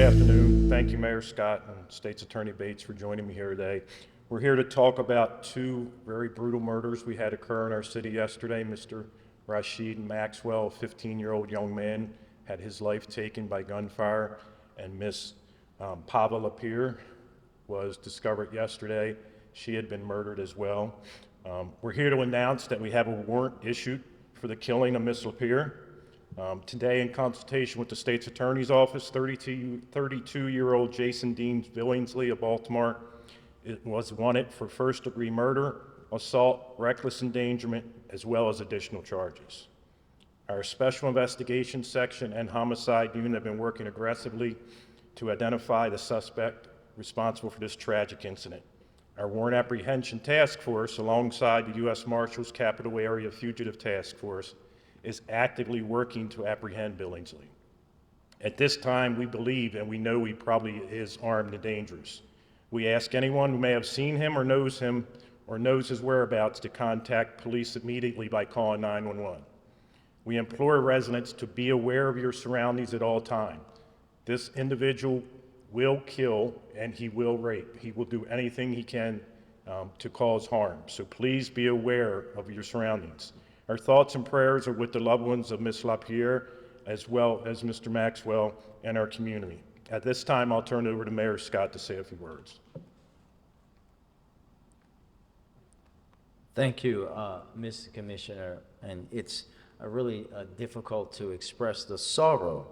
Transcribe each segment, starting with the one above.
afternoon. Thank you, Mayor Scott and State's Attorney Bates, for joining me here today. We're here to talk about two very brutal murders we had occur in our city yesterday. Mr. Rashid Maxwell, a 15-year-old young man, had his life taken by gunfire, and Miss Pava Lapierre was discovered yesterday. She had been murdered as well. We're here to announce that we have a warrant issued for the killing of Miss Lapierre. Today, in consultation with the State's Attorney's Office, 32-year-old Jason Dean Billingsley of Baltimore was wanted for first-degree murder, assault, reckless endangerment, as well as additional charges. Our Special Investigations Section and Homicide Unit have been working aggressively to identify the suspect responsible for this tragic incident. Our Warrant Apprehension Task Force, alongside the U.S. Marshals Capital Area Fugitive Task Force, is actively working to apprehend Billingsley. At this time, we believe and we know he probably is armed and dangerous. We ask anyone who may have seen him or knows his whereabouts to contact police immediately by calling 911. We implore residents to be aware of your surroundings at all times. This individual will kill and he will rape. He will do anything he can to cause harm. So please be aware of your surroundings. Our thoughts and prayers are with the loved ones of Ms. Lapierre, as well as Mr. Maxwell and our community. At this time, I'll turn it over to Mayor Scott to say a few words. Thank you, Mr. Commissioner. And it's really difficult to express the sorrow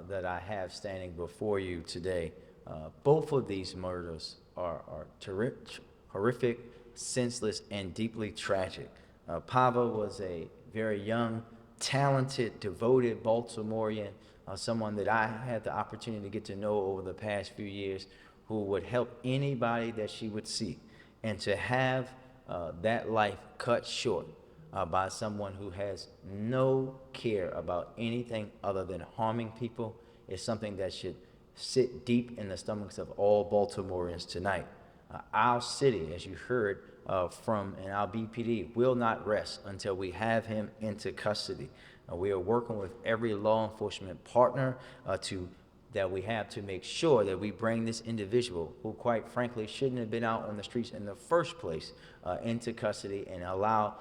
that I have standing before you today. Both of these murders are horrific, senseless, and deeply tragic. Pava was a very young, talented, devoted Baltimorean, someone that I had the opportunity to get to know over the past few years, who would help anybody that she would see. And to have that life cut short by someone who has no care about anything other than harming people is something that should sit deep in the stomachs of all Baltimoreans tonight. Our city, as you heard from and our BPD, will not rest until we have him into custody. We are working with every law enforcement partner that we have to make sure that we bring this individual, who quite frankly shouldn't have been out on the streets in the first place, into custody, and allow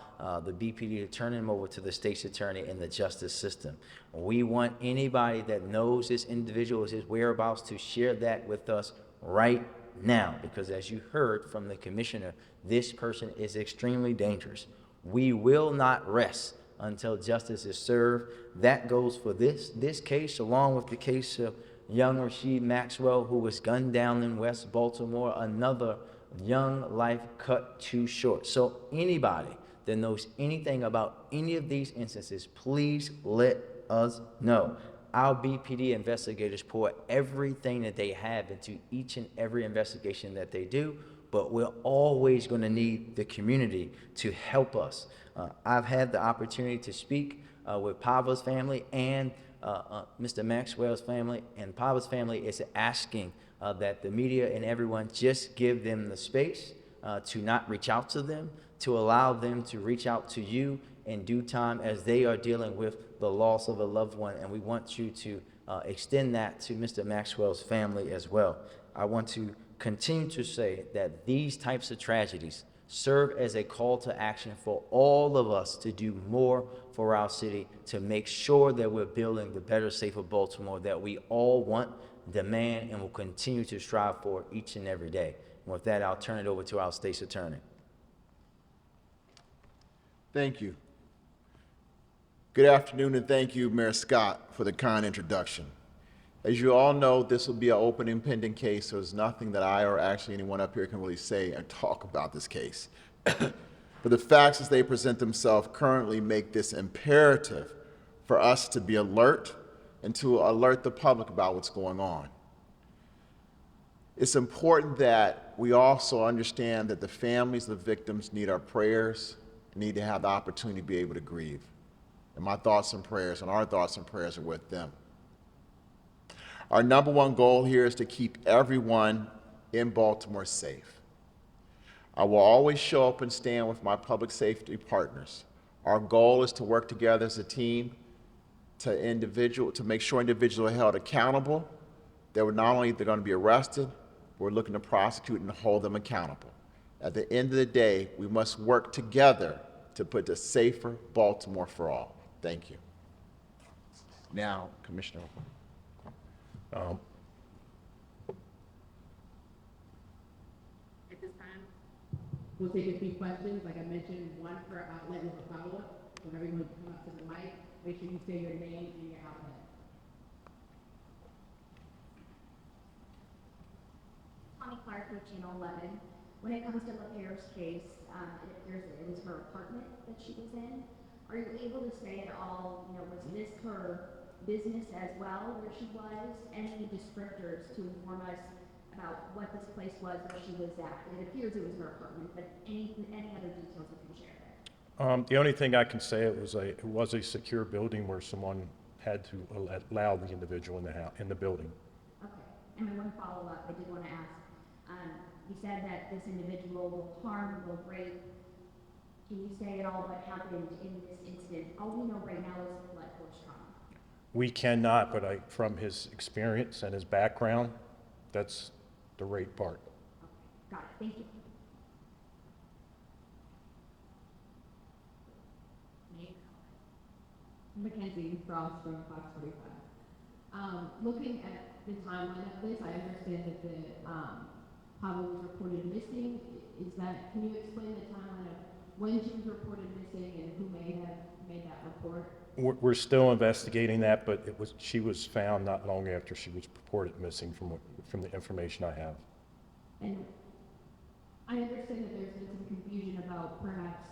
the BPD to turn him over to the state's attorney and the justice system. We want anybody that knows this individual, his whereabouts, to share that with us right now, because as you heard from the commissioner, this person is extremely dangerous. We will not rest until justice is served. That goes for this case, along with the case of young Rashid Maxwell, who was gunned down in West Baltimore, another young life cut too short. So anybody that knows anything about any of these instances, please let us know. Our BPD investigators pour everything that they have into each and every investigation that they do, but we're always going to need the community to help us. I've had the opportunity to speak with Pava's family and Mr. Maxwell's family, and Pava's family is asking that the media and everyone just give them the space to not reach out to them, to allow them to reach out to you in due time as they are dealing with the loss of a loved one. And we want you to extend that to Mr. Maxwell's family as well. I want to continue to say that these types of tragedies serve as a call to action for all of us to do more for our city, to make sure that we're building the better, safer Baltimore that we all want, demand, and will continue to strive for each and every day. And with that, I'll turn it over to our state's attorney. Thank you. Good afternoon, and thank you, Mayor Scott, for the kind introduction. As you all know, this will be an open and pending case, so there's nothing that I or actually anyone up here can really say and talk about this case. But the facts as they present themselves currently make this imperative for us to be alert and to alert the public about what's going on. It's important that we also understand that the families of the victims need our prayers, need to have the opportunity to be able to grieve. And my thoughts and prayers and our thoughts and prayers are with them. Our number one goal here is to keep everyone in Baltimore safe. I will always show up and stand with my public safety partners. Our goal is to work together as a team to make sure individuals are held accountable, They were not only they're going to be arrested, we're looking to prosecute and hold them accountable. At the end of the day, we must work together to put a safer Baltimore for all. Thank you. Now, Commissioner. Um, At this time, we'll take a few questions. Like I mentioned, one per outlet with a follow-up. When everyone come up to the mic, make sure you say your name and your outlet. Connie Clark with Channel 11. When it comes to LaPierre's case, it appears that it was her apartment that she was in. Are you able to say at all, was this her business as well where she was? Any descriptors to inform us about what this place was where she was at? It appears it was her apartment, but any other details you can share there? The only thing I can say, it was a secure building where someone had to allow the individual in the building. Okay. And then one follow-up I did want to ask. You said that this individual will harm, will rape. Can you say at all what happened in this incident? All we know right now is blood force trauma. We cannot, but from his experience and his background, that's the rape part. Okay, got it. Thank you. Mackenzie Frost from Fox 45. Looking at the timeline of this, I understand that the Pablo was reported missing. Can you explain the timeline of when she was reported missing and who may have made that report? We're still investigating that, but she was found not long after she was reported missing from the information I have. And I understand that there's been some confusion about perhaps,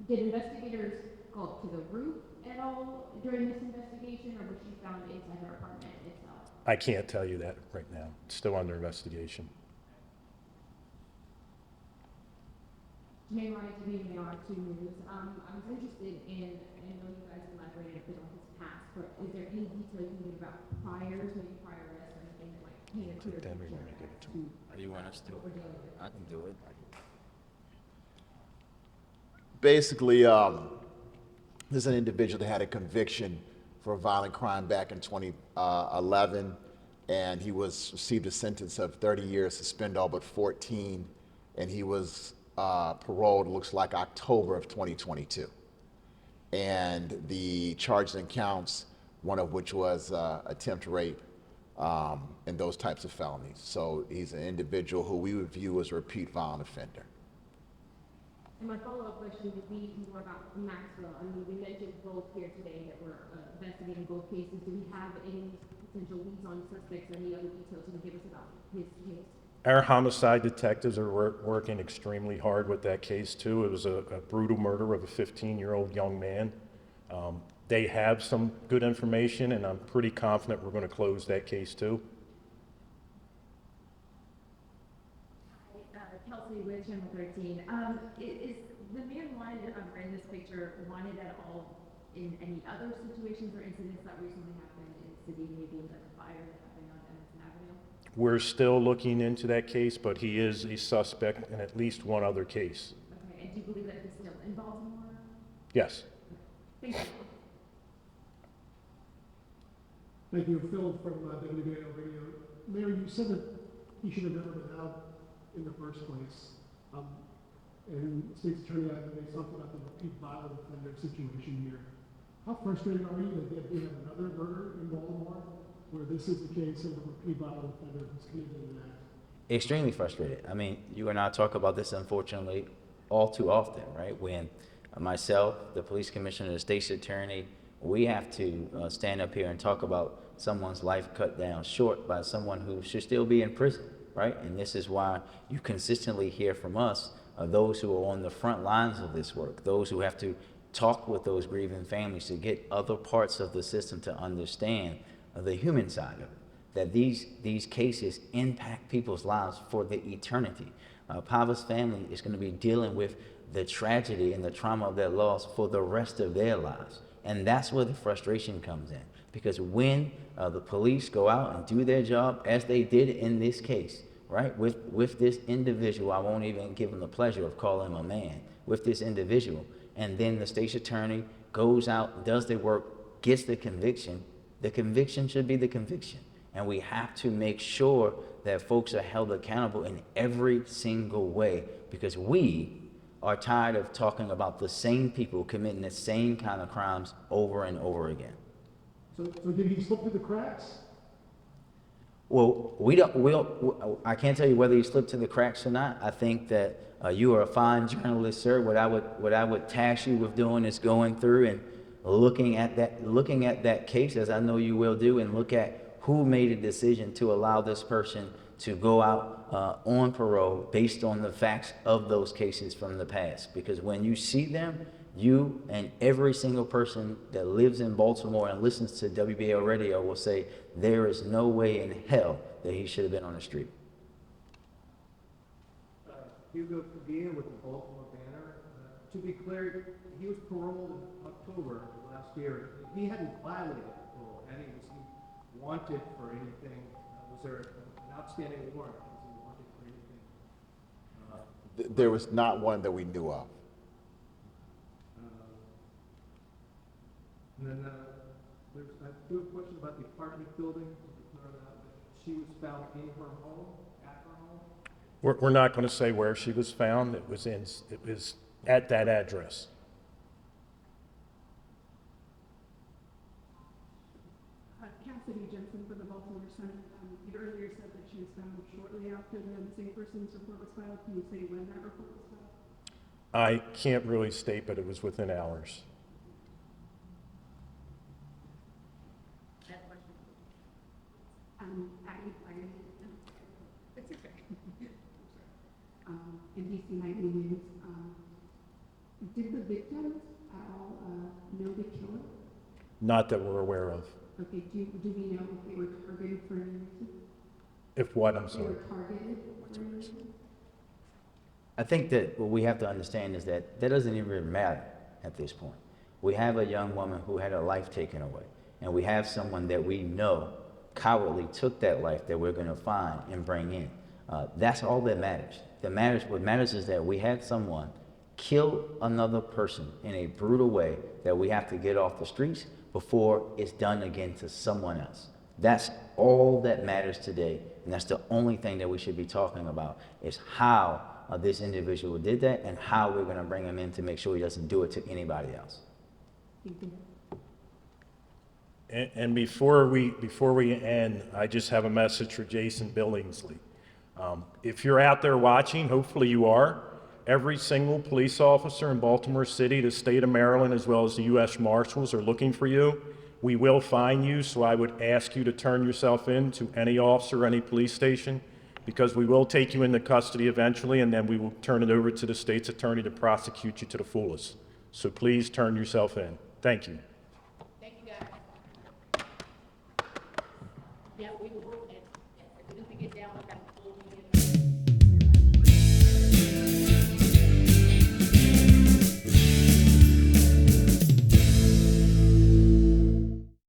did investigators go up to the roof at all during this investigation, or was she found inside her apartment itself? I can't tell you that right now. It's still under investigation. May Ryan to be in the R2 News. I was interested in, I know you guys elaborated a bit on his past, but is there any detail you can give about priors, maybe prior arrests or anything that might paint a clear Then we picture want to give it to to Do you want us to? what we're dealing with? I can do it. Basically, this is an individual that had a conviction for a violent crime back in 2011, and he received a sentence of 30 years, suspend all but 14, and he was paroled, looks like October of 2022. And the charges and counts, one of which was attempt rape and those types of felonies. So he's an individual who we would view as a repeat violent offender. And my follow-up question would be more about Maxwell. I mean, we mentioned both here today that we're investigating both cases. Do we have any potential leads on suspects, any other details you can give us about his case? Our homicide detectives are working extremely hard with that case too. It was a brutal murder of a 15-year-old young man. They have some good information, and I'm pretty confident we're going to close that case too. Kelsey with Channel 13. Is the man wanted in this picture wanted at all in any other situations or incidents that recently happened in the city, maybe like a fire that happened on Edison Avenue? We're still looking into that case, but he is a suspect in at least one other case. Okay, and do you believe that he's still in Baltimore? Yes. Thank you. Thank you, Phil from WBAL Radio. Mayor, you said that he should have never been out in the first place. And State's Attorney, I think talked about the repeat violent offender situation here. How frustrated are you that we have another murder in Baltimore where this is the case of a repeat violent offender who's committed an act? Extremely frustrated. I mean, you and I talk about this, unfortunately, all too often, right? When myself, the police commissioner, the state's attorney, we have to stand up here and talk about someone's life cut down short by someone who should still be in prison, right? And this is why you consistently hear from us, those who are on the front lines of this work, those who have to talk with those grieving families to get other parts of the system to understand the human side of it, that these cases impact people's lives for the eternity. Pava's family is going to be dealing with the tragedy and the trauma of their loss for the rest of their lives. And that's where the frustration comes in. Because when the police go out and do their job, as they did in this case, right, with this individual, I won't even give him the pleasure of calling him a man, with this individual, and then the state's attorney goes out, does their work, gets the conviction should be the conviction. And we have to make sure that folks are held accountable in every single way, because we are tired of talking about the same people committing the same kind of crimes over and over again. So did he slip through the cracks? Well, I can't tell you whether he slipped through the cracks or not. I think that you are a fine journalist, sir. What I would task you with doing is going through and looking at that case, as I know you will do, and look at who made a decision to allow this person to go out on parole based on the facts of those cases from the past. Because when you see them, you and every single person that lives in Baltimore and listens to WBL radio will say there is no way in hell that he should have been on the street. Hugo Paglia with the Baltimore Banner. To be clear, he was paroled in October of last year. He hadn't violated parole, had he? Was he wanted for anything? Was there an outstanding warrant? Was he wanted for anything? There was not one that we knew of. And then I do have a question about the apartment building. She was found in her home, at her home. We're not going to say where she was found. It was at that address. Cassidy Jensen for the Baltimore Sun. You earlier said that she was found shortly after the missing persons report was filed. Can you say when that report was filed? I can't really state, but it was within hours. It's okay. In DC Nightly News, did the victims at all know the killer? Not that we're aware of. Okay, do we know if they were targeted for any reason? If what, I'm They sorry. were targeted for any reason? I think that what we have to understand is that that doesn't even matter at this point. We have a young woman who had her life taken away, and we have someone that we know cowardly took that life that we're going to find and bring in. That's all that matters. What matters is that we had someone kill another person in a brutal way that we have to get off the streets before it's done again to someone else. That's all that matters today, and that's the only thing that we should be talking about, is how this individual did that and how we're going to bring him in to make sure he doesn't do it to anybody else. Thank you. And before we end, I just have a message for Jason Billingsley. If you're out there watching, hopefully you are, every single police officer in Baltimore City, the state of Maryland, as well as the U.S. Marshals are looking for you. We will find you, so I would ask you to turn yourself in to any officer, any police station, because we will take you into custody eventually, and then we will turn it over to the state's attorney to prosecute you to the fullest. So please turn yourself in. Thank you. Thank you, guys. Yeah, we will.